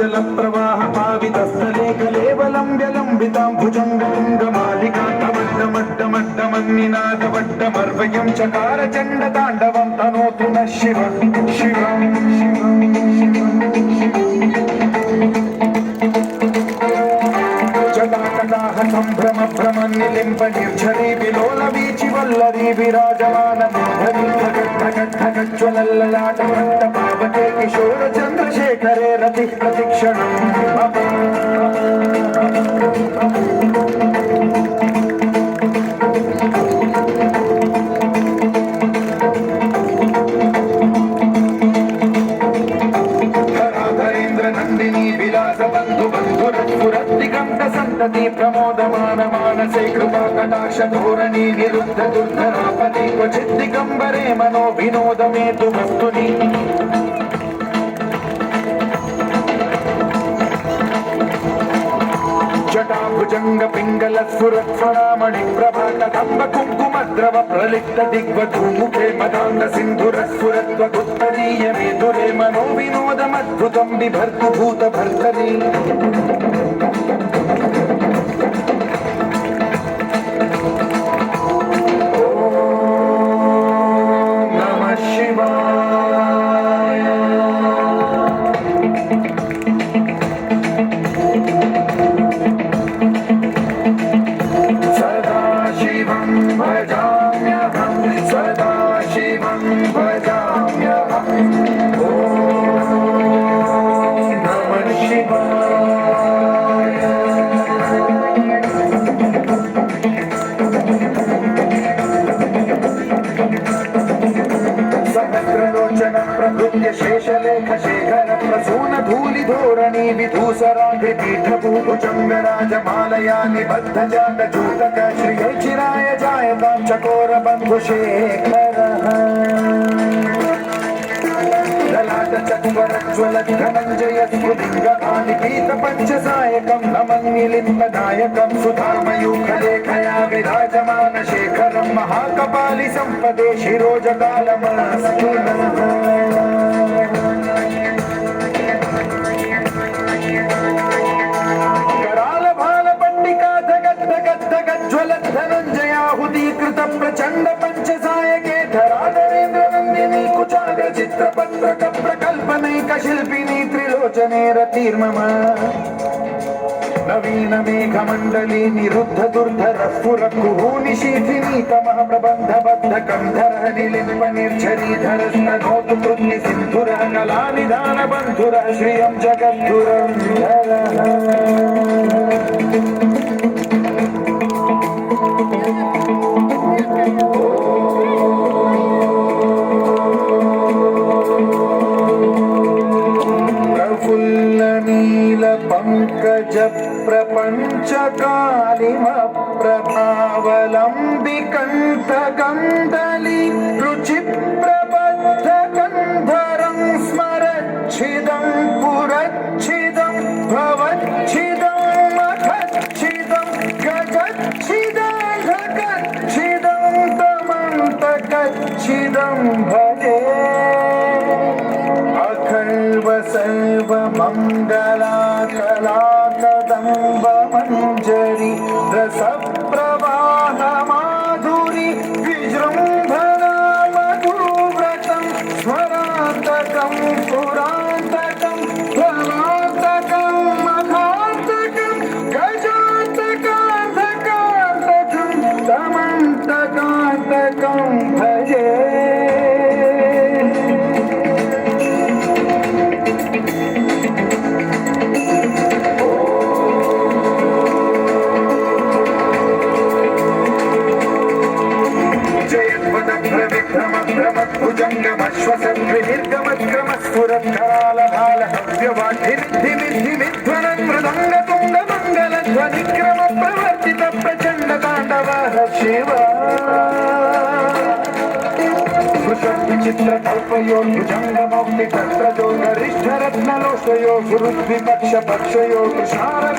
चञ्चल प्रवाह पावितस्थले कलेवलम्ब्यलम्बितां भुजङ्गलिङ्गमालिकान्तमड्डमड्डमड्डमन्निनादवड्डमर्वयं चकार चण्डताण्डवं तनोतु नः शिवं शिवं जटाकटाह सम्भ्रम भ्रमन्निलिम्ब निर्झरी विलोलवीचि वल्लरी विराजमानमिद्धरीज्वलल्ललाट पावके किशोर चन्द्रशेखरे रतिः प्रतिक्षणम् प्रमोदमान मानसे कृपा कटाक्ष धोरणी निरुद्ध दुर्धरापति क्वचित् दिगम्बरे मनो विनोदमेतु वस्तुनि जटाभुजंग पिंगल स्फुरत्फणामणि प्रभा कदम्ब कुङ्कुमद्रव प्रलिप्त दिग्वधूमुखे मदान्त सिन्धुर स्फुरत्वगुत्तरीय मेधुरे मनो विनोदमद्भुतं बिभर्तु भूत भर्तरी शेषलेख शेखर प्रसून धूलि धोरणी विधूसराधि पीठभूभुजङ्गराजमालया निबद्ध जात जूतक श्रिय चिराय जायतां चकोर बन्धु शेखरः ललाट चत्वरज्वल धनञ्जय स्फुलिङ्गकानि पीत पञ्चसायकं नमन्निलिम्बदायकं सुधामयूखलेखया विराजमान शेखरं महाकपालि सम्पदे शिरोजकालमस्तु धनञ्जयाहुतीकृत प्रचण्ड पञ्चसायके धराधरेन्द्र नन्दिनी कुचाग्र चित्रपत्रक प्रकल्पनैक शिल्पिनी त्रिलोचने रतिर्मम नवीन मेघमण्डली निरुद्ध दुर्धर स्फुर कुहूनि शीथिनी तमः प्रबन्ध बद्ध कन्धरः निलिम्ब निर्झरीधर स्नोतु कृत्ति सिन्धुरः कलानिधान बन्धुरः श्रियं जगद्धुरं पंकज प्रपंच कालिम प्रभावलंबि कंठ गंधली रुचि प्रबद्ध गंधरं स्मरच्छिदं पुरच्छिदं भवच्छिदं मखच्छिदं गगच्छिदं ढगच्छिदं तमन्तकच्छिदं भजे अखल्व सर्व मंगला कला कदम्ब मंजरी रस प्रवाह माधुरी विजृंभणा मधुव्रतं स्वरातकं पुरातकं ध्वनातकं मघातकं गजातकान्तकान्तकं तमन्तकान्तकं भजे भुजङ्गमश्वसद्विनिर्गमत्क्रमस्फुरत्करालभालहव्यवाढिमिद्धिमिद्धिमिध्वनं मृदङ्गतुङ्गमङ्गलध्वनिक्रम प्रवर्तित प्रचण्ड ताण्डवः शिव विचित्र कल्पयो भुजङ्गमौक्ति तत्रजो गरिष्ठ रत्नलोषयो सुहृद्विपक्ष पक्षयो तुषार